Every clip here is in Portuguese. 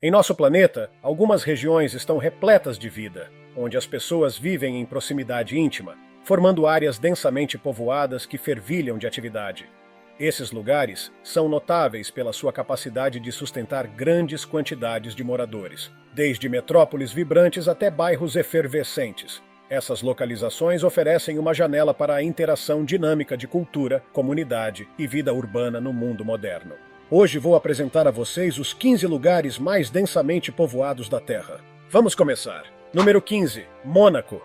Em nosso planeta, algumas regiões estão repletas de vida, onde as pessoas vivem em proximidade íntima, formando áreas densamente povoadas que fervilham de atividade. Esses lugares são notáveis pela sua capacidade de sustentar grandes quantidades de moradores, desde metrópoles vibrantes até bairros efervescentes. Essas localizações oferecem uma janela para a interação dinâmica de cultura, comunidade e vida urbana no mundo moderno. Hoje vou apresentar a vocês os 15 lugares mais densamente povoados da Terra. Vamos começar. Número 15. Mônaco.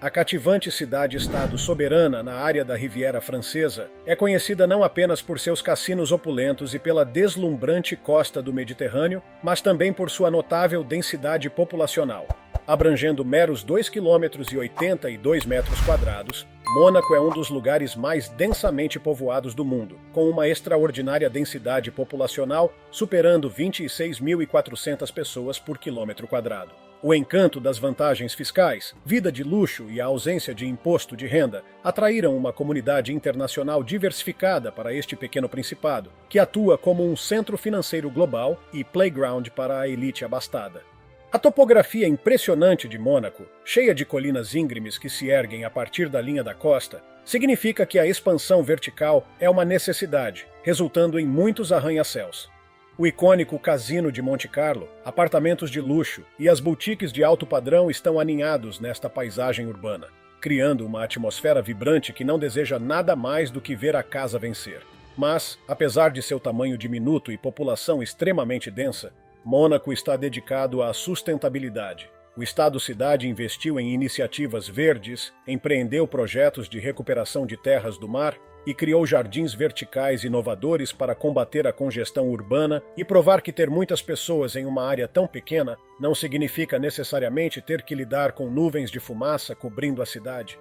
A cativante cidade-estado soberana na área da Riviera Francesa é conhecida não apenas por seus cassinos opulentos e pela deslumbrante costa do Mediterrâneo, mas também por sua notável densidade populacional. Abrangendo meros 2,82 km², Mônaco é um dos lugares mais densamente povoados do mundo, com uma extraordinária densidade populacional superando 26.400 pessoas por quilômetro quadrado. O encanto das vantagens fiscais, vida de luxo e a ausência de imposto de renda atraíram uma comunidade internacional diversificada para este pequeno principado, que atua como um centro financeiro global e playground para a elite abastada. A topografia impressionante de Mônaco, cheia de colinas íngremes que se erguem a partir da linha da costa, significa que a expansão vertical é uma necessidade, resultando em muitos arranha-céus. O icônico Casino de Monte Carlo, apartamentos de luxo e as boutiques de alto padrão estão aninhados nesta paisagem urbana, criando uma atmosfera vibrante que não deseja nada mais do que ver a casa vencer. Mas, apesar de seu tamanho diminuto e população extremamente densa, Mônaco está dedicado à sustentabilidade. O Estado-cidade investiu em iniciativas verdes, empreendeu projetos de recuperação de terras do mar e criou jardins verticais inovadores para combater a congestão urbana e provar que ter muitas pessoas em uma área tão pequena não significa necessariamente ter que lidar com nuvens de fumaça cobrindo a cidade.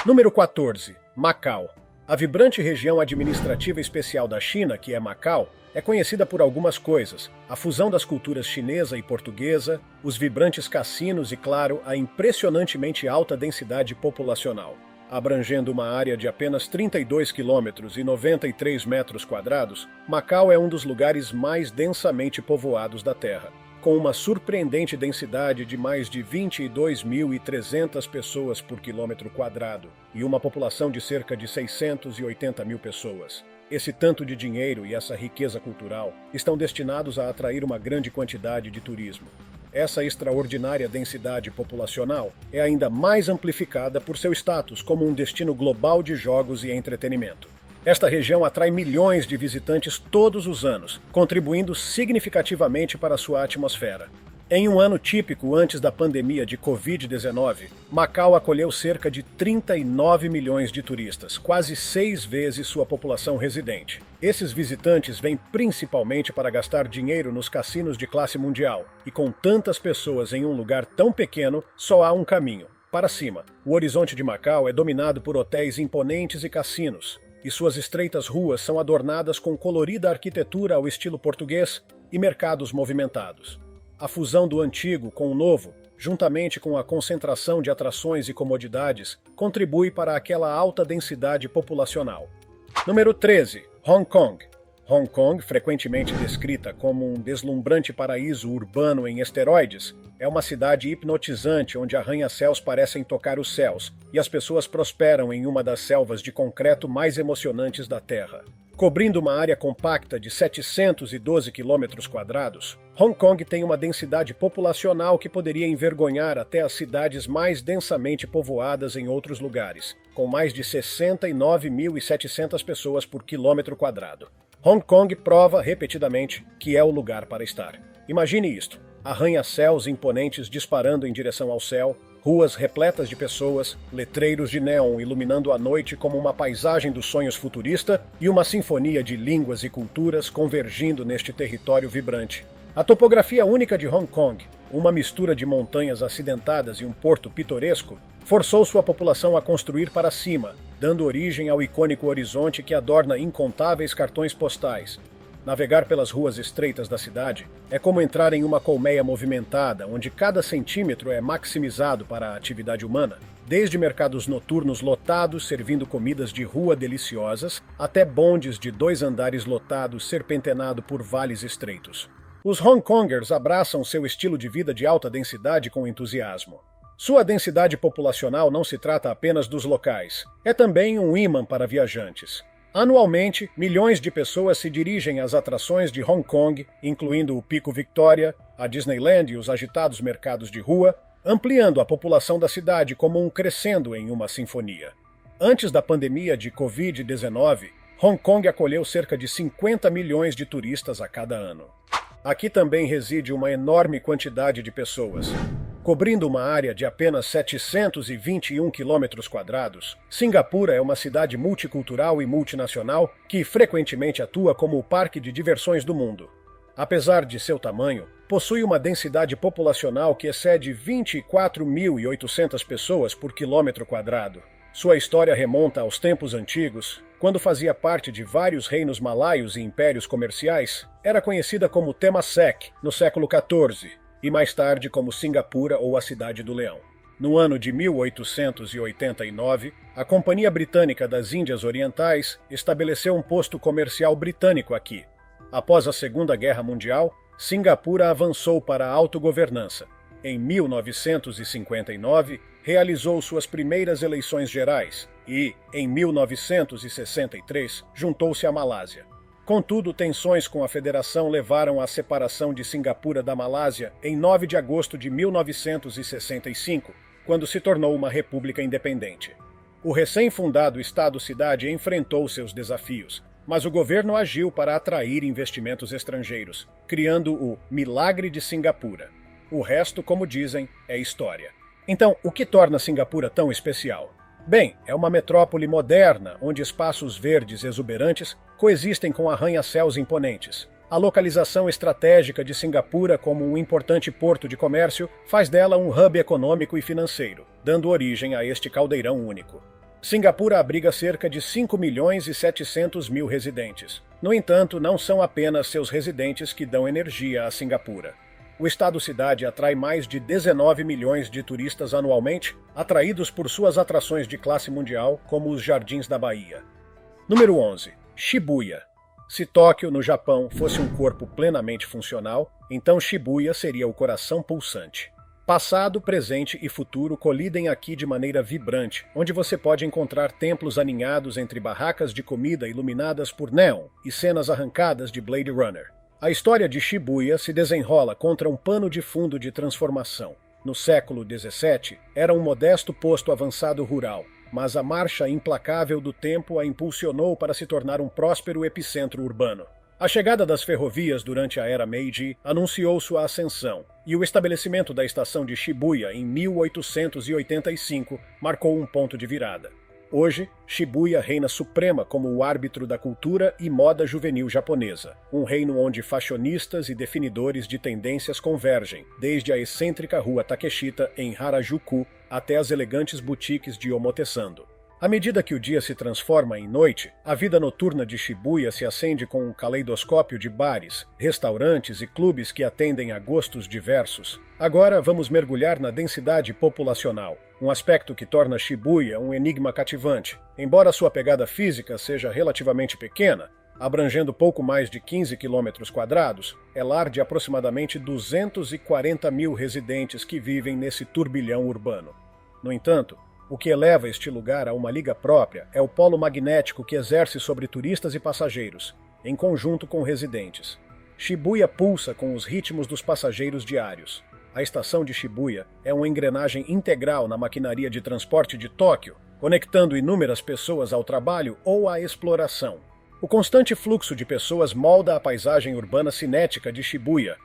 Número 14. Macau. A vibrante região administrativa especial da China, que é Macau, é conhecida por algumas coisas: a fusão das culturas chinesa e portuguesa, os vibrantes cassinos e, claro, a impressionantemente alta densidade populacional. Abrangendo uma área de apenas 32 quilômetros e 93 metros quadrados, Macau é um dos lugares mais densamente povoados da Terra, com uma surpreendente densidade de mais de 22.300 pessoas por quilômetro quadrado e uma população de cerca de 680 mil pessoas. Esse tanto de dinheiro e essa riqueza cultural estão destinados a atrair uma grande quantidade de turismo. Essa extraordinária densidade populacional é ainda mais amplificada por seu status como um destino global de jogos e entretenimento. Esta região atrai milhões de visitantes todos os anos, contribuindo significativamente para sua atmosfera. Em um ano típico antes da pandemia de Covid-19, Macau acolheu cerca de 39 milhões de turistas, quase 6 vezes sua população residente. Esses visitantes vêm principalmente para gastar dinheiro nos cassinos de classe mundial, e com tantas pessoas em um lugar tão pequeno, só há um caminho: para cima. O horizonte de Macau é dominado por hotéis imponentes e cassinos, e suas estreitas ruas são adornadas com colorida arquitetura ao estilo português e mercados movimentados. A fusão do antigo com o novo, juntamente com a concentração de atrações e comodidades, contribui para aquela alta densidade populacional. Número 13. Hong Kong. Hong Kong, frequentemente descrita como um deslumbrante paraíso urbano em esteroides, é uma cidade hipnotizante onde arranha-céus parecem tocar os céus e as pessoas prosperam em uma das selvas de concreto mais emocionantes da Terra. Cobrindo uma área compacta de 712 km², Hong Kong tem uma densidade populacional que poderia envergonhar até as cidades mais densamente povoadas em outros lugares, com mais de 69.700 pessoas por quilômetro quadrado. Hong Kong prova repetidamente que é o lugar para estar. Imagine isto: arranha-céus imponentes disparando em direção ao céu, ruas repletas de pessoas, letreiros de neon iluminando a noite como uma paisagem dos sonhos futurista e uma sinfonia de línguas e culturas convergindo neste território vibrante. A topografia única de Hong Kong, uma mistura de montanhas acidentadas e um porto pitoresco, forçou sua população a construir para cima, dando origem ao icônico horizonte que adorna incontáveis cartões postais. Navegar pelas ruas estreitas da cidade é como entrar em uma colmeia movimentada, onde cada centímetro é maximizado para a atividade humana, desde mercados noturnos lotados servindo comidas de rua deliciosas, até bondes de 2 andares lotados serpenteando por vales estreitos. Os Hong Kongers abraçam seu estilo de vida de alta densidade com entusiasmo. Sua densidade populacional não se trata apenas dos locais, é também um imã para viajantes. Anualmente, milhões de pessoas se dirigem às atrações de Hong Kong, incluindo o Pico Victoria, a Disneyland e os agitados mercados de rua, ampliando a população da cidade como um crescendo em uma sinfonia. Antes da pandemia de Covid-19, Hong Kong acolheu cerca de 50 milhões de turistas a cada ano. Aqui também reside uma enorme quantidade de pessoas. Cobrindo uma área de apenas 721 km², Singapura é uma cidade multicultural e multinacional que frequentemente atua como o parque de diversões do mundo. Apesar de seu tamanho, possui uma densidade populacional que excede 24.800 pessoas por quilômetro quadrado. Sua história remonta aos tempos antigos, quando fazia parte de vários reinos malaios e impérios comerciais. Era conhecida como Temasek no século XIV e mais tarde como Singapura ou a Cidade do Leão. No ano de 1889, a Companhia Britânica das Índias Orientais estabeleceu um posto comercial britânico aqui. Após a Segunda Guerra Mundial, Singapura avançou para a autogovernança. Em 1959, realizou suas primeiras eleições gerais e, em 1963, juntou-se à Malásia. Contudo, tensões com a federação levaram à separação de Singapura da Malásia em 9 de agosto de 1965, quando se tornou uma república independente. O recém-fundado Estado-cidade enfrentou seus desafios, mas o governo agiu para atrair investimentos estrangeiros, criando o Milagre de Singapura. O resto, como dizem, é história. Então, o que torna Singapura tão especial? Bem, é uma metrópole moderna, onde espaços verdes exuberantes coexistem com arranha-céus imponentes. A localização estratégica de Singapura como um importante porto de comércio faz dela um hub econômico e financeiro, dando origem a este caldeirão único. Singapura abriga cerca de 5.700.000 residentes. No entanto, não são apenas seus residentes que dão energia a Singapura. O Estado-cidade atrai mais de 19 milhões de turistas anualmente, atraídos por suas atrações de classe mundial, como os Jardins da Bahia. Número 11. Shibuya. Se Tóquio, no Japão, fosse um corpo plenamente funcional, então Shibuya seria o coração pulsante. Passado, presente e futuro colidem aqui de maneira vibrante, onde você pode encontrar templos aninhados entre barracas de comida iluminadas por neon e cenas arrancadas de Blade Runner. A história de Shibuya se desenrola contra um pano de fundo de transformação. No século XVII, era um modesto posto avançado rural, mas a marcha implacável do tempo a impulsionou para se tornar um próspero epicentro urbano. A chegada das ferrovias durante a era Meiji anunciou sua ascensão, e o estabelecimento da estação de Shibuya em 1885 marcou um ponto de virada. Hoje, Shibuya reina suprema como o árbitro da cultura e moda juvenil japonesa, um reino onde fashionistas e definidores de tendências convergem, desde a excêntrica rua Takeshita em Harajuku até as elegantes boutiques de Omotesando. À medida que o dia se transforma em noite, a vida noturna de Shibuya se acende com um caleidoscópio de bares, restaurantes e clubes que atendem a gostos diversos. Agora vamos mergulhar na densidade populacional, um aspecto que torna Shibuya um enigma cativante. Embora sua pegada física seja relativamente pequena, abrangendo pouco mais de 15 km², é lar de aproximadamente 240 mil residentes que vivem nesse turbilhão urbano. No entanto, o que eleva este lugar a uma liga própria é o polo magnético que exerce sobre turistas e passageiros, em conjunto com residentes. Shibuya pulsa com os ritmos dos passageiros diários. A estação de Shibuya é uma engrenagem integral na maquinaria de transporte de Tóquio, conectando inúmeras pessoas ao trabalho ou à exploração. O constante fluxo de pessoas molda a paisagem urbana cinética de Shibuya.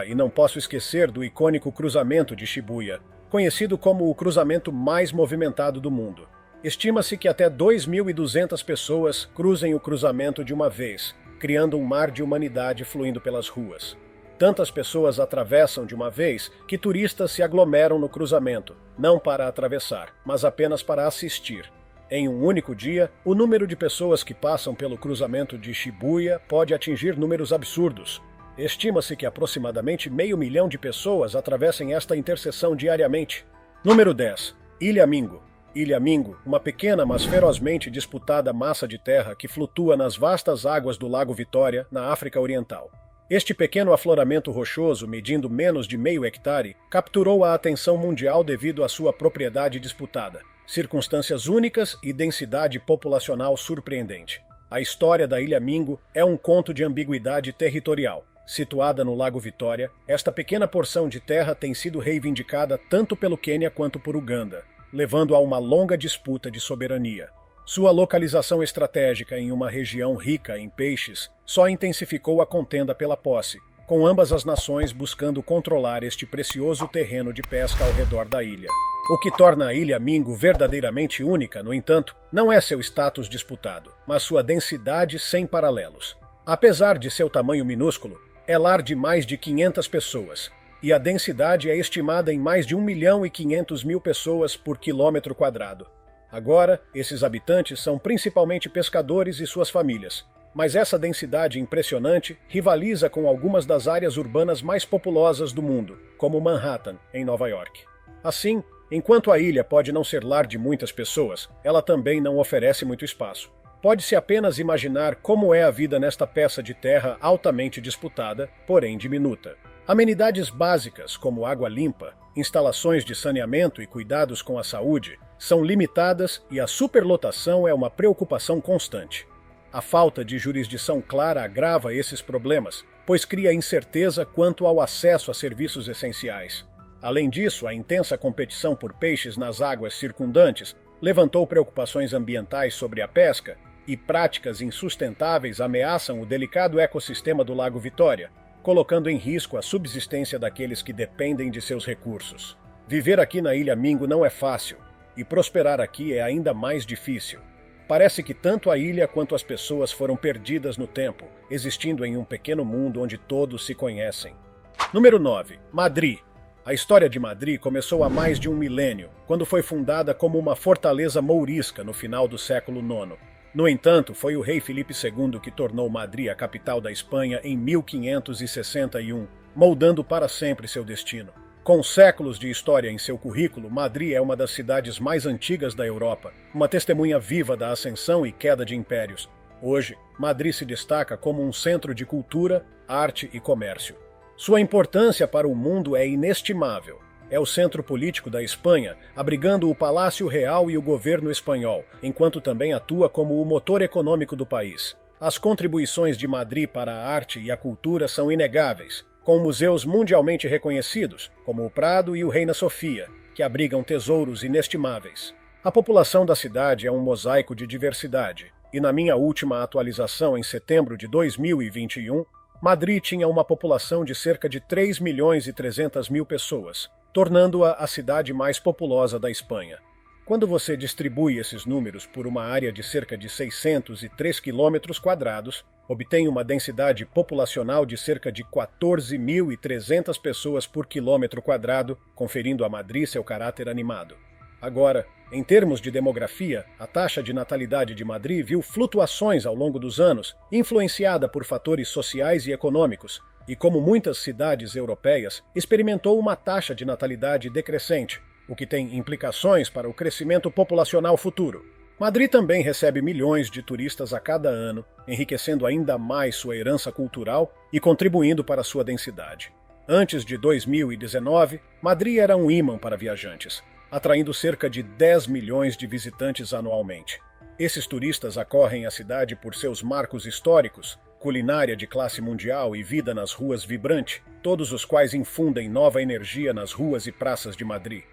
E não posso esquecer do icônico cruzamento de Shibuya, conhecido como o cruzamento mais movimentado do mundo. Estima-se que até 2.200 pessoas cruzem o cruzamento de uma vez, criando um mar de humanidade fluindo pelas ruas. Tantas pessoas atravessam de uma vez que turistas se aglomeram no cruzamento, não para atravessar, mas apenas para assistir. Em um único dia, o número de pessoas que passam pelo cruzamento de Shibuya pode atingir números absurdos. Estima-se que aproximadamente 500 mil de pessoas atravessem esta interseção diariamente. Número 10. Ilha Mingo. Ilha Mingo, uma pequena mas ferozmente disputada massa de terra que flutua nas vastas águas do Lago Vitória, na África Oriental. Este pequeno afloramento rochoso, medindo menos de meio hectare, capturou a atenção mundial devido à sua propriedade disputada, circunstâncias únicas e densidade populacional surpreendente. A história da Ilha Mingo é um conto de ambiguidade territorial. Situada no Lago Vitória, esta pequena porção de terra tem sido reivindicada tanto pelo Quênia quanto por Uganda, levando a uma longa disputa de soberania. Sua localização estratégica em uma região rica em peixes só intensificou a contenda pela posse, com ambas as nações buscando controlar este precioso terreno de pesca ao redor da ilha. O que torna a Ilha Mingo verdadeiramente única, no entanto, não é seu status disputado, mas sua densidade sem paralelos. Apesar de seu tamanho minúsculo, é lar de mais de 500 pessoas, e a densidade é estimada em mais de 1.500.000 pessoas por quilômetro quadrado. Agora, esses habitantes são principalmente pescadores e suas famílias, mas essa densidade impressionante rivaliza com algumas das áreas urbanas mais populosas do mundo, como Manhattan, em Nova York. Assim, enquanto a ilha pode não ser lar de muitas pessoas, ela também não oferece muito espaço. Pode-se apenas imaginar como é a vida nesta peça de terra altamente disputada, porém diminuta. Amenidades básicas, como água limpa, instalações de saneamento e cuidados com a saúde, são limitadas e a superlotação é uma preocupação constante. A falta de jurisdição clara agrava esses problemas, pois cria incerteza quanto ao acesso a serviços essenciais. Além disso, a intensa competição por peixes nas águas circundantes levantou preocupações ambientais sobre a pesca, e práticas insustentáveis ameaçam o delicado ecossistema do Lago Vitória, colocando em risco a subsistência daqueles que dependem de seus recursos. Viver aqui na Ilha Mingo não é fácil, e prosperar aqui é ainda mais difícil. Parece que tanto a ilha quanto as pessoas foram perdidas no tempo, existindo em um pequeno mundo onde todos se conhecem. Número 9. Madrid. A história de Madrid começou há mais de um milênio, quando foi fundada como uma fortaleza mourisca no final do século IX. No entanto, foi o rei Filipe II que tornou Madrid a capital da Espanha em 1561, moldando para sempre seu destino. Com séculos de história em seu currículo, Madrid é uma das cidades mais antigas da Europa, uma testemunha viva da ascensão e queda de impérios. Hoje, Madrid se destaca como um centro de cultura, arte e comércio. Sua importância para o mundo é inestimável. É o centro político da Espanha, abrigando o Palácio Real e o governo espanhol, enquanto também atua como o motor econômico do país. As contribuições de Madrid para a arte e a cultura são inegáveis, com museus mundialmente reconhecidos, como o Prado e o Reina Sofia, que abrigam tesouros inestimáveis. A população da cidade é um mosaico de diversidade, e na minha última atualização em setembro de 2021, Madrid tinha uma população de cerca de 3.300.000 pessoas, tornando-a a cidade mais populosa da Espanha. Quando você distribui esses números por uma área de cerca de 603 km², obtém uma densidade populacional de cerca de 14.300 pessoas por quilômetro², conferindo a Madrid seu caráter animado. Agora, em termos de demografia, a taxa de natalidade de Madrid viu flutuações ao longo dos anos, influenciada por fatores sociais e econômicos, e como muitas cidades europeias, experimentou uma taxa de natalidade decrescente, o que tem implicações para o crescimento populacional futuro. Madrid também recebe milhões de turistas a cada ano, enriquecendo ainda mais sua herança cultural e contribuindo para sua densidade. Antes de 2019, Madrid era um imã para viajantes, atraindo cerca de 10 milhões de visitantes anualmente. Esses turistas acorrem a cidade por seus marcos históricos, culinária de classe mundial e vida nas ruas vibrante, todos os quais infundem nova energia nas ruas e praças de Madrid.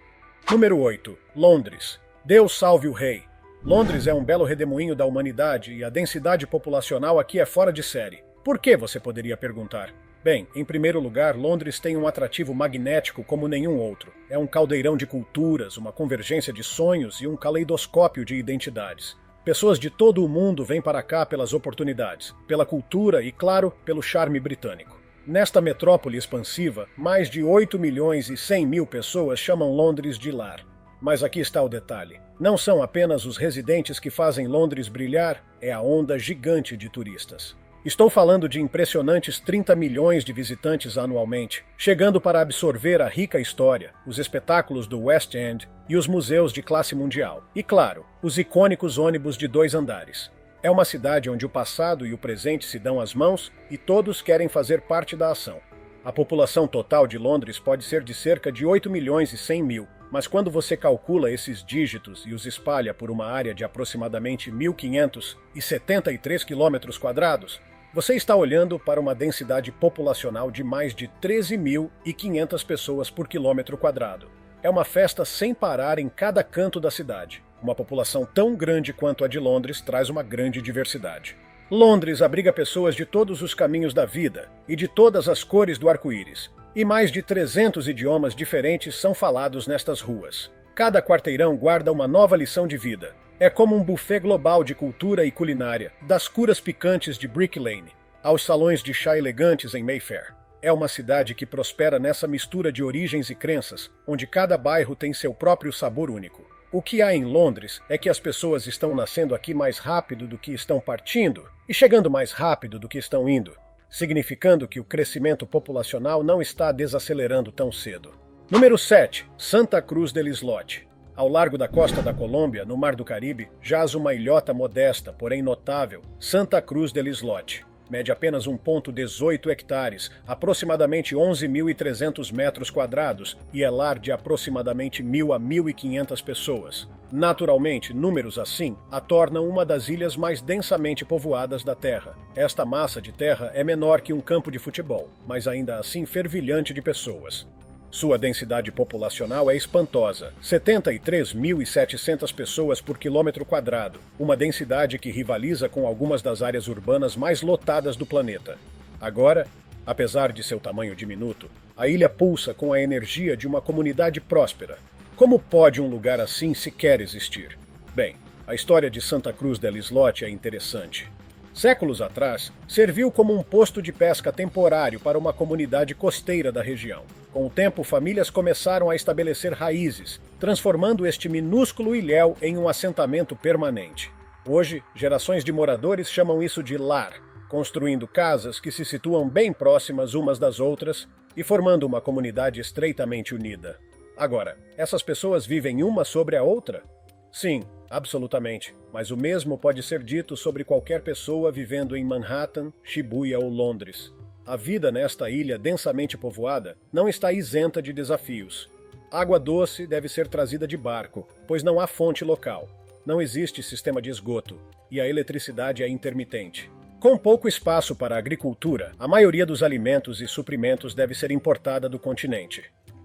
Número 8. Londres. Deus salve o rei. Londres é um belo redemoinho da humanidade e a densidade populacional aqui é fora de série. Por que, você poderia perguntar? Bem, em primeiro lugar, Londres tem um atrativo magnético como nenhum outro. É um caldeirão de culturas, uma convergência de sonhos e um caleidoscópio de identidades. Pessoas de todo o mundo vêm para cá pelas oportunidades, pela cultura e, claro, pelo charme britânico. Nesta metrópole expansiva, mais de 8.100.000 pessoas chamam Londres de lar. Mas aqui está o detalhe. Não são apenas os residentes que fazem Londres brilhar, é a onda gigante de turistas. Estou falando de impressionantes 30 milhões de visitantes anualmente, chegando para absorver a rica história, os espetáculos do West End e os museus de classe mundial. E, claro, os icônicos ônibus de 2 andares. É uma cidade onde o passado e o presente se dão as mãos e todos querem fazer parte da ação. A população total de Londres pode ser de cerca de 8 milhões e 100 mil, mas quando você calcula esses dígitos e os espalha por uma área de aproximadamente 1.573 quilômetros quadrados, você está olhando para uma densidade populacional de mais de 13.500 pessoas por quilômetro quadrado. É uma festa sem parar em cada canto da cidade. Uma população tão grande quanto a de Londres traz uma grande diversidade. Londres abriga pessoas de todos os caminhos da vida e de todas as cores do arco-íris, e mais de 300 idiomas diferentes são falados nestas ruas. Cada quarteirão guarda uma nova lição de vida. É como um buffet global de cultura e culinária, das curas picantes de Brick Lane aos salões de chá elegantes em Mayfair. É uma cidade que prospera nessa mistura de origens e crenças, onde cada bairro tem seu próprio sabor único. O que há em Londres é que as pessoas estão nascendo aqui mais rápido do que estão partindo e chegando mais rápido do que estão indo, significando que o crescimento populacional não está desacelerando tão cedo. Número 7. Santa Cruz del Islote. Ao largo da costa da Colômbia, no Mar do Caribe, jaz uma ilhota modesta, porém notável, Santa Cruz del Islote. Mede apenas 1,18 hectares, aproximadamente 11.300 metros quadrados, e é lar de aproximadamente 1.000 a 1.500 pessoas. Naturalmente, números assim a tornam uma das ilhas mais densamente povoadas da Terra. Esta massa de terra é menor que um campo de futebol, mas ainda assim fervilhante de pessoas. Sua densidade populacional é espantosa, 73.700 pessoas por quilômetro quadrado, uma densidade que rivaliza com algumas das áreas urbanas mais lotadas do planeta. Agora, apesar de seu tamanho diminuto, a ilha pulsa com a energia de uma comunidade próspera. Como pode um lugar assim sequer existir? Bem, a história de Santa Cruz del Islote é interessante. Séculos atrás, serviu como um posto de pesca temporário para uma comunidade costeira da região. Com o tempo, famílias começaram a estabelecer raízes, transformando este minúsculo ilhéu em um assentamento permanente. Hoje, gerações de moradores chamam isso de lar, construindo casas que se situam bem próximas umas das outras e formando uma comunidade estreitamente unida. Agora, essas pessoas vivem uma sobre a outra? Sim, absolutamente, mas o mesmo pode ser dito sobre qualquer pessoa vivendo em Manhattan, Shibuya ou Londres. A vida nesta ilha densamente povoada não está isenta de desafios. Água doce deve ser trazida de barco, pois não há fonte local. Não existe sistema de esgoto, e a eletricidade é intermitente. Com pouco espaço para a agricultura, a maioria dos alimentos e suprimentos deve ser importada do continente.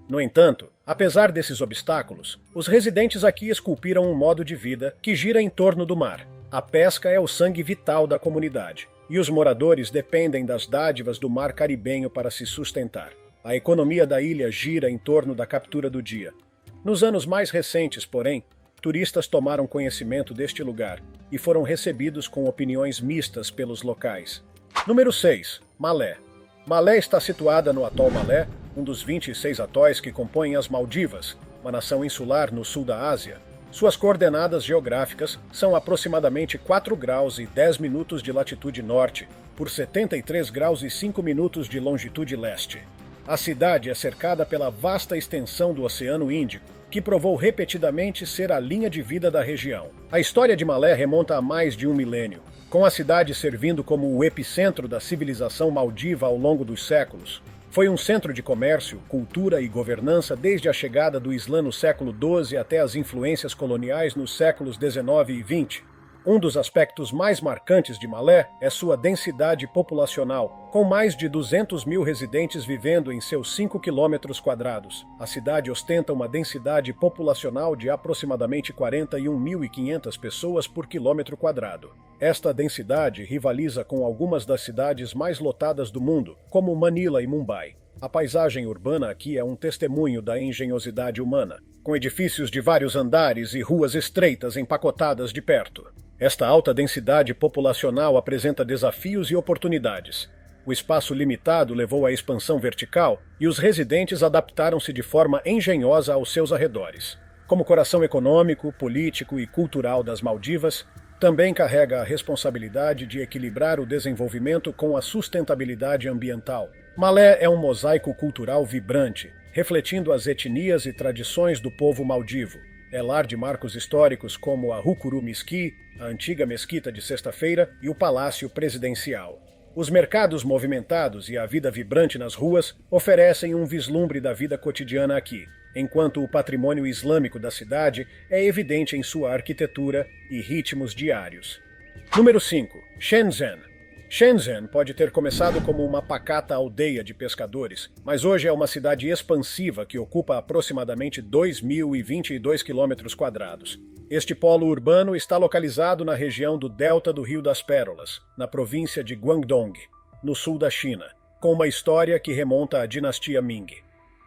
No entanto, apesar desses obstáculos, os residentes aqui esculpiram um modo de vida que gira em torno do mar. A pesca é o sangue vital da comunidade, e os moradores dependem das dádivas do mar caribenho para se sustentar. A economia da ilha gira em torno da captura do dia. Nos anos mais recentes, porém, turistas tomaram conhecimento deste lugar e foram recebidos com opiniões mistas pelos locais. Número 6. Malé. Malé está situada no atol Malé, um dos 26 atóis que compõem as Maldivas, uma nação insular no sul da Ásia. Suas coordenadas geográficas são aproximadamente 4 graus e 10 minutos de latitude norte, por 73 graus e 5 minutos de longitude leste. A cidade é cercada pela vasta extensão do Oceano Índico, que provou repetidamente ser a linha de vida da região. A história de Malé remonta a mais de um milênio, com a cidade servindo como o epicentro da civilização maldiva ao longo dos séculos. Foi um centro de comércio, cultura e governança desde a chegada do Islã no século XII até as influências coloniais nos séculos XIX e XX. Um dos aspectos mais marcantes de Malé é sua densidade populacional, com mais de 200 mil residentes vivendo em seus 5 quilômetros quadrados. A cidade ostenta uma densidade populacional de aproximadamente 41.500 pessoas por quilômetro quadrado. Esta densidade rivaliza com algumas das cidades mais lotadas do mundo, como Manila e Mumbai. A paisagem urbana aqui é um testemunho da engenhosidade humana, com edifícios de vários andares e ruas estreitas empacotadas de perto. Esta alta densidade populacional apresenta desafios e oportunidades. O espaço limitado levou à expansão vertical e os residentes adaptaram-se de forma engenhosa aos seus arredores. Como coração econômico, político e cultural das Maldivas, também carrega a responsabilidade de equilibrar o desenvolvimento com a sustentabilidade ambiental. Malé é um mosaico cultural vibrante, refletindo as etnias e tradições do povo maldivo. É lar de marcos históricos como a Hukuru Mesquite, a antiga mesquita de Sexta-feira e o Palácio Presidencial. Os mercados movimentados e a vida vibrante nas ruas oferecem um vislumbre da vida cotidiana aqui, enquanto o patrimônio islâmico da cidade é evidente em sua arquitetura e ritmos diários. Número 5. Shenzhen. Shenzhen pode ter começado como uma pacata aldeia de pescadores, mas hoje é uma cidade expansiva que ocupa aproximadamente 2.022 km². Este polo urbano está localizado na região do delta do Rio das Pérolas, na província de Guangdong, no sul da China, com uma história que remonta à dinastia Ming.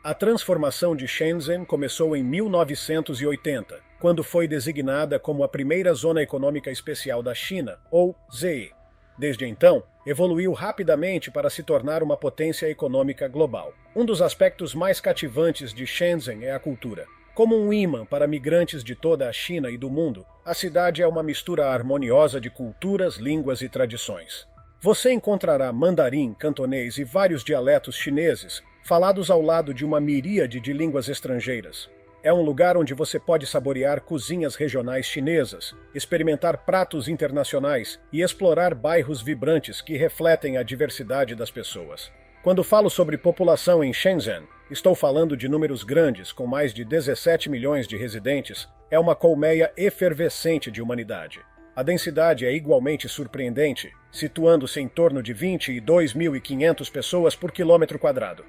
A transformação de Shenzhen começou em 1980, quando foi designada como a primeira zona econômica especial da China, ou ZE. Desde então, evoluiu rapidamente para se tornar uma potência econômica global. Um dos aspectos mais cativantes de Shenzhen é a cultura. Como um imã para migrantes de toda a China e do mundo, a cidade é uma mistura harmoniosa de culturas, línguas e tradições. Você encontrará mandarim, cantonês e vários dialetos chineses, falados ao lado de uma miríade de línguas estrangeiras. É um lugar onde você pode saborear cozinhas regionais chinesas, experimentar pratos internacionais e explorar bairros vibrantes que refletem a diversidade das pessoas. Quando falo sobre população em Shenzhen, estou falando de números grandes, com mais de 17 milhões de residentes. É uma colmeia efervescente de humanidade. A densidade é igualmente surpreendente, situando-se em torno de 22.500 pessoas por quilômetro quadrado.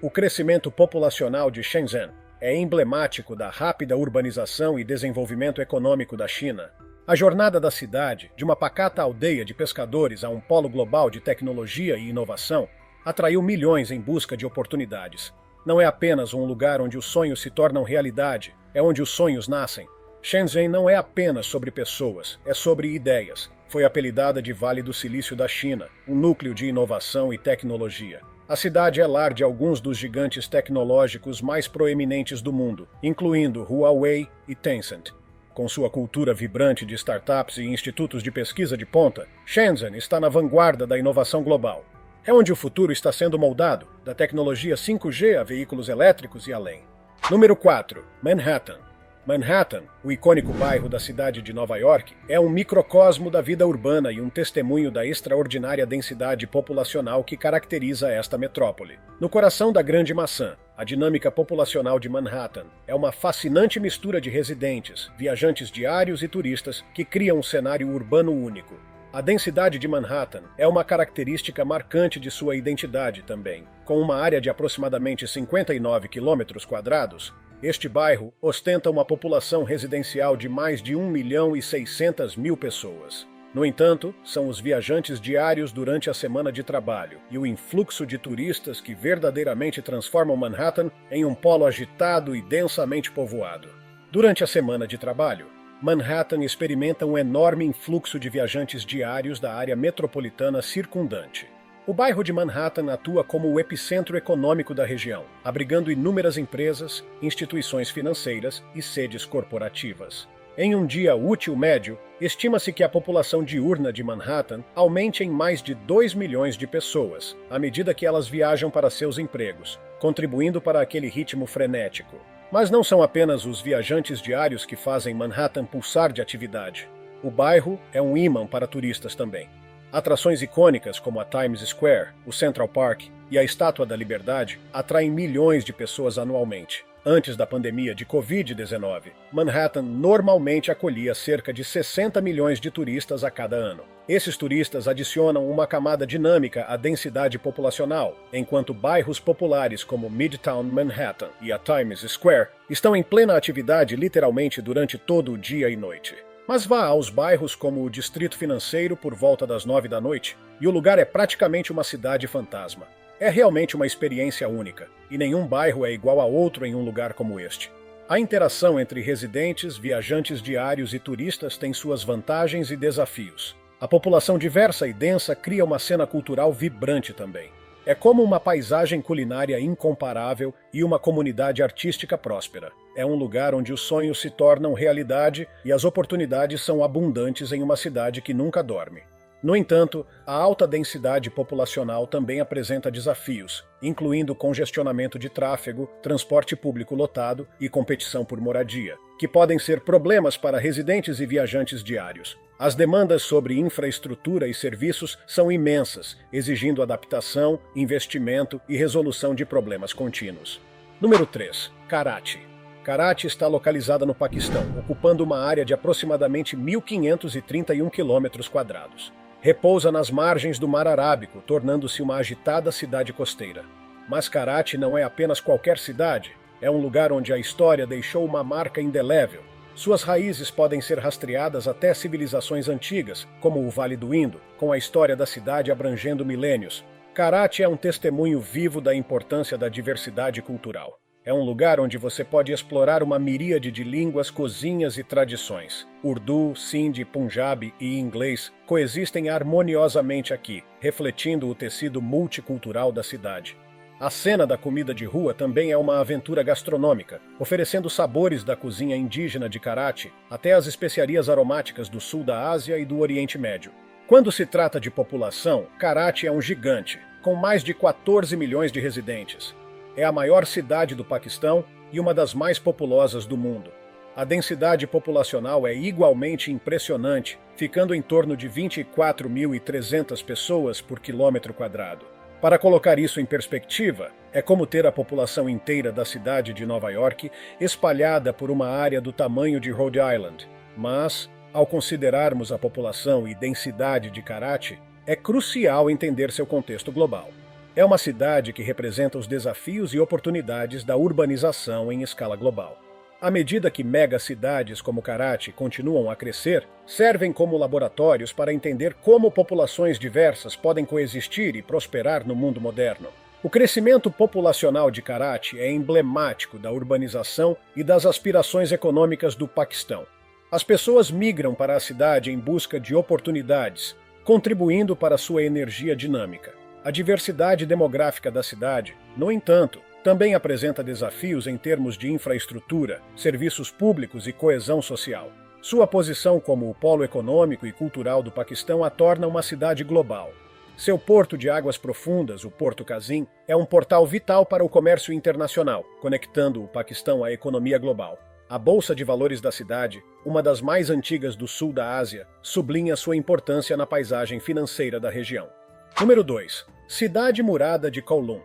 O crescimento populacional de Shenzhen é emblemático da rápida urbanização e desenvolvimento econômico da China. A jornada da cidade, de uma pacata aldeia de pescadores a um polo global de tecnologia e inovação, atraiu milhões em busca de oportunidades. Não é apenas um lugar onde os sonhos se tornam realidade, é onde os sonhos nascem. Shenzhen não é apenas sobre pessoas, é sobre ideias. Foi apelidada de Vale do Silício da China, um núcleo de inovação e tecnologia. A cidade é lar de alguns dos gigantes tecnológicos mais proeminentes do mundo, incluindo Huawei e Tencent. Com sua cultura vibrante de startups e institutos de pesquisa de ponta, Shenzhen está na vanguarda da inovação global. É onde o futuro está sendo moldado, da tecnologia 5G a veículos elétricos e além. Número 4. Manhattan. Manhattan, o icônico bairro da cidade de Nova York, é um microcosmo da vida urbana e um testemunho da extraordinária densidade populacional que caracteriza esta metrópole. No coração da Grande Maçã, a dinâmica populacional de Manhattan é uma fascinante mistura de residentes, viajantes diários e turistas que criam um cenário urbano único. A densidade de Manhattan é uma característica marcante de sua identidade também. Com uma área de aproximadamente 59 km², este bairro ostenta uma população residencial de mais de 1.600.000 pessoas. No entanto, são os viajantes diários durante a semana de trabalho e o influxo de turistas que verdadeiramente transformam Manhattan em um polo agitado e densamente povoado. Durante a semana de trabalho, Manhattan experimenta um enorme influxo de viajantes diários da área metropolitana circundante. O bairro de Manhattan atua como o epicentro econômico da região, abrigando inúmeras empresas, instituições financeiras e sedes corporativas. Em um dia útil médio, estima-se que a população diurna de Manhattan aumente em mais de 2 milhões de pessoas, à medida que elas viajam para seus empregos, contribuindo para aquele ritmo frenético. Mas não são apenas os viajantes diários que fazem Manhattan pulsar de atividade. O bairro é um imã para turistas também. Atrações icônicas como a Times Square, o Central Park e a Estátua da Liberdade atraem milhões de pessoas anualmente. Antes da pandemia de Covid-19, Manhattan normalmente acolhia cerca de 60 milhões de turistas a cada ano. Esses turistas adicionam uma camada dinâmica à densidade populacional, enquanto bairros populares como Midtown Manhattan e a Times Square estão em plena atividade literalmente durante todo o dia e noite. Mas vá aos bairros como o Distrito Financeiro por volta das 9 da noite, e o lugar é praticamente uma cidade fantasma. É realmente uma experiência única, e nenhum bairro é igual a outro em um lugar como este. A interação entre residentes, viajantes diários e turistas tem suas vantagens e desafios. A população diversa e densa cria uma cena cultural vibrante também. É como uma paisagem culinária incomparável e uma comunidade artística próspera. É um lugar onde os sonhos se tornam realidade e as oportunidades são abundantes em uma cidade que nunca dorme. No entanto, a alta densidade populacional também apresenta desafios, incluindo congestionamento de tráfego, transporte público lotado e competição por moradia, que podem ser problemas para residentes e viajantes diários. As demandas sobre infraestrutura e serviços são imensas, exigindo adaptação, investimento e resolução de problemas contínuos. Número 3. Karachi. Karachi está localizada no Paquistão, ocupando uma área de aproximadamente 1.531 km². Repousa nas margens do Mar Arábico, tornando-se uma agitada cidade costeira. Mas Karachi não é apenas qualquer cidade, é um lugar onde a história deixou uma marca indelével. Suas raízes podem ser rastreadas até civilizações antigas, como o Vale do Indo, com a história da cidade abrangendo milênios. Karachi é um testemunho vivo da importância da diversidade cultural. É um lugar onde você pode explorar uma miríade de línguas, cozinhas e tradições. Urdu, Sindhi, Punjabi e inglês coexistem harmoniosamente aqui, refletindo o tecido multicultural da cidade. A cena da comida de rua também é uma aventura gastronômica, oferecendo sabores da cozinha indígena de Karachi até as especiarias aromáticas do sul da Ásia e do Oriente Médio. Quando se trata de população, Karachi é um gigante, com mais de 14 milhões de residentes. É a maior cidade do Paquistão e uma das mais populosas do mundo. A densidade populacional é igualmente impressionante, ficando em torno de 24.300 pessoas por quilômetro quadrado. Para colocar isso em perspectiva, é como ter a população inteira da cidade de Nova York espalhada por uma área do tamanho de Rhode Island. Mas, ao considerarmos a população e densidade de Karachi, é crucial entender seu contexto global. É uma cidade que representa os desafios e oportunidades da urbanização em escala global. À medida que megacidades como Karachi continuam a crescer, servem como laboratórios para entender como populações diversas podem coexistir e prosperar no mundo moderno. O crescimento populacional de Karachi é emblemático da urbanização e das aspirações econômicas do Paquistão. As pessoas migram para a cidade em busca de oportunidades, contribuindo para sua energia dinâmica. A diversidade demográfica da cidade, no entanto, também apresenta desafios em termos de infraestrutura, serviços públicos e coesão social. Sua posição como o polo econômico e cultural do Paquistão a torna uma cidade global. Seu porto de águas profundas, o Porto Qazim, é um portal vital para o comércio internacional, conectando o Paquistão à economia global. A Bolsa de Valores da cidade, uma das mais antigas do sul da Ásia, sublinha sua importância na paisagem financeira da região. Número 2. Cidade Murada de Kowloon.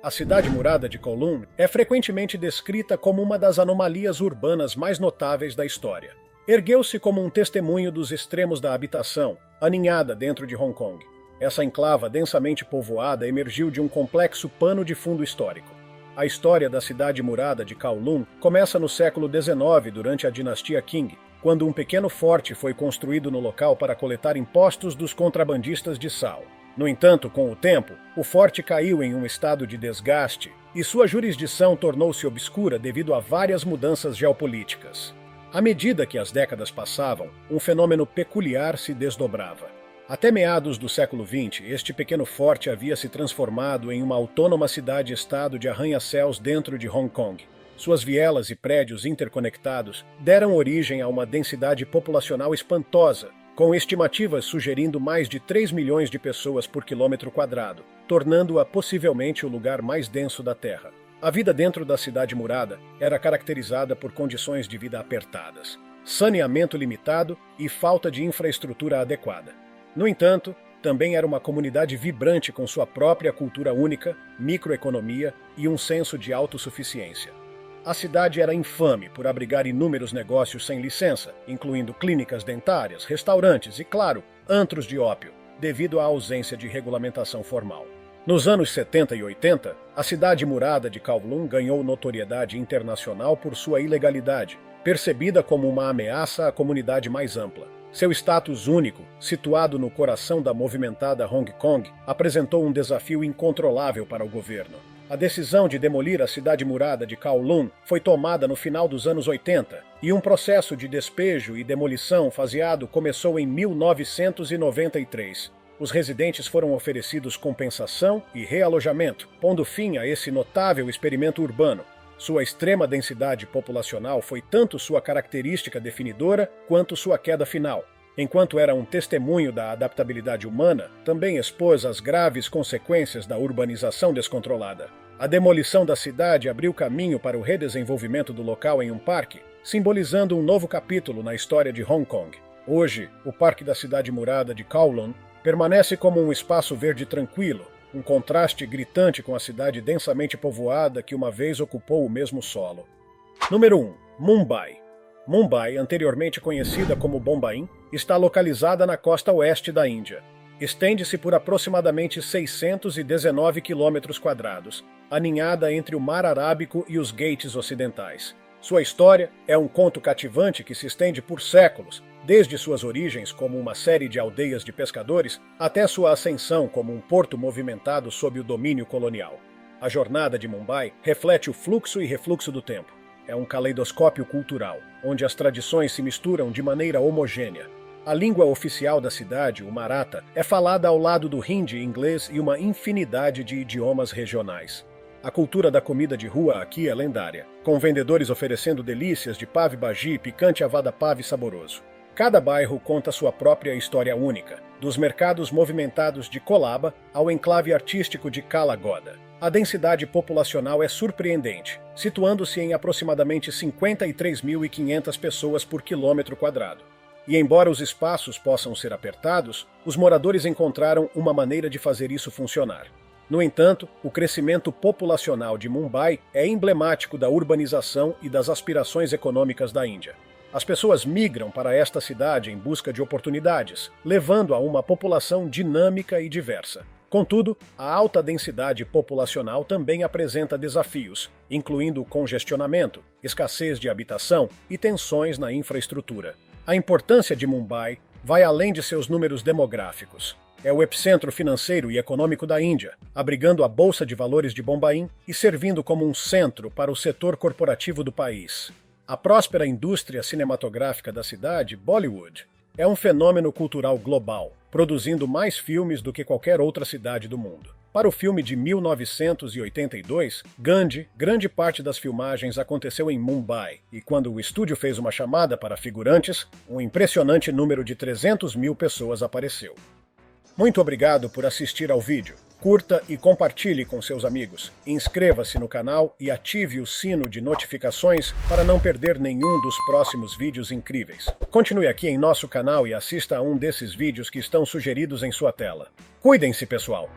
A cidade murada de Kowloon é frequentemente descrita como uma das anomalias urbanas mais notáveis da história. Ergueu-se como um testemunho dos extremos da habitação, aninhada dentro de Hong Kong. Essa enclava densamente povoada emergiu de um complexo pano de fundo histórico. A história da cidade murada de Kowloon começa no século XIX, durante a dinastia Qing, quando um pequeno forte foi construído no local para coletar impostos dos contrabandistas de sal. No entanto, com o tempo, o forte caiu em um estado de desgaste e sua jurisdição tornou-se obscura devido a várias mudanças geopolíticas. À medida que as décadas passavam, um fenômeno peculiar se desdobrava. Até meados do século XX, este pequeno forte havia se transformado em uma autônoma cidade-estado de arranha-céus dentro de Hong Kong. Suas vielas e prédios interconectados deram origem a uma densidade populacional espantosa, com estimativas sugerindo mais de 3 milhões de pessoas por quilômetro quadrado, tornando-a possivelmente o lugar mais denso da Terra. A vida dentro da cidade murada era caracterizada por condições de vida apertadas, saneamento limitado e falta de infraestrutura adequada. No entanto, também era uma comunidade vibrante com sua própria cultura única, microeconomia e um senso de autossuficiência. A cidade era infame por abrigar inúmeros negócios sem licença, incluindo clínicas dentárias, restaurantes e, claro, antros de ópio, devido à ausência de regulamentação formal. Nos anos 70 e 80, a cidade murada de Kowloon ganhou notoriedade internacional por sua ilegalidade, percebida como uma ameaça à comunidade mais ampla. Seu status único, situado no coração da movimentada Hong Kong, apresentou um desafio incontrolável para o governo. A decisão de demolir a cidade murada de Kowloon foi tomada no final dos anos 80, e um processo de despejo e demolição faseado começou em 1993. Os residentes foram oferecidos compensação e realojamento, pondo fim a esse notável experimento urbano. Sua extrema densidade populacional foi tanto sua característica definidora quanto sua queda final. enquanto era um testemunho da adaptabilidade humana, também expôs as graves consequências da urbanização descontrolada. A demolição da cidade abriu caminho para o redesenvolvimento do local em um parque, simbolizando um novo capítulo na história de Hong Kong. Hoje, o Parque da Cidade Murada de Kowloon permanece como um espaço verde tranquilo, um contraste gritante com a cidade densamente povoada que uma vez ocupou o mesmo solo. Número 1. Mumbai. Mumbai, anteriormente conhecida como Bombaim, está localizada na costa oeste da Índia. Estende-se por aproximadamente 619 km², aninhada entre o Mar Arábico e os Ghats ocidentais. Sua história é um conto cativante que se estende por séculos, desde suas origens como uma série de aldeias de pescadores até sua ascensão como um porto movimentado sob o domínio colonial. A jornada de Mumbai reflete o fluxo e refluxo do tempo. É um caleidoscópio cultural, onde as tradições se misturam de maneira homogênea. A língua oficial da cidade, o Maratha, é falada ao lado do Hindi, inglês e uma infinidade de idiomas regionais. A cultura da comida de rua aqui é lendária, com vendedores oferecendo delícias de pav bhaji, picante a vada pav saboroso. Cada bairro conta sua própria história única, dos mercados movimentados de Colaba ao enclave artístico de Kala Goda. A densidade populacional é surpreendente, situando-se em aproximadamente 53.500 pessoas por quilômetro quadrado. E embora os espaços possam ser apertados, os moradores encontraram uma maneira de fazer isso funcionar. No entanto, o crescimento populacional de Mumbai é emblemático da urbanização e das aspirações econômicas da Índia. As pessoas migram para esta cidade em busca de oportunidades, levando a uma população dinâmica e diversa. Contudo, a alta densidade populacional também apresenta desafios, incluindo congestionamento, escassez de habitação e tensões na infraestrutura. A importância de Mumbai vai além de seus números demográficos. É o epicentro financeiro e econômico da Índia, abrigando a Bolsa de Valores de Bombaim e servindo como um centro para o setor corporativo do país. A próspera indústria cinematográfica da cidade, Bollywood, é um fenômeno cultural global, produzindo mais filmes do que qualquer outra cidade do mundo. Para o filme de 1982, Gandhi, grande parte das filmagens aconteceu em Mumbai, e quando o estúdio fez uma chamada para figurantes, um impressionante número de 300.000 pessoas apareceu. Muito obrigado por assistir ao vídeo. Curta e compartilhe com seus amigos. Inscreva-se no canal e ative o sino de notificações para não perder nenhum dos próximos vídeos incríveis. Continue aqui em nosso canal e assista a um desses vídeos que estão sugeridos em sua tela. Cuidem-se, pessoal!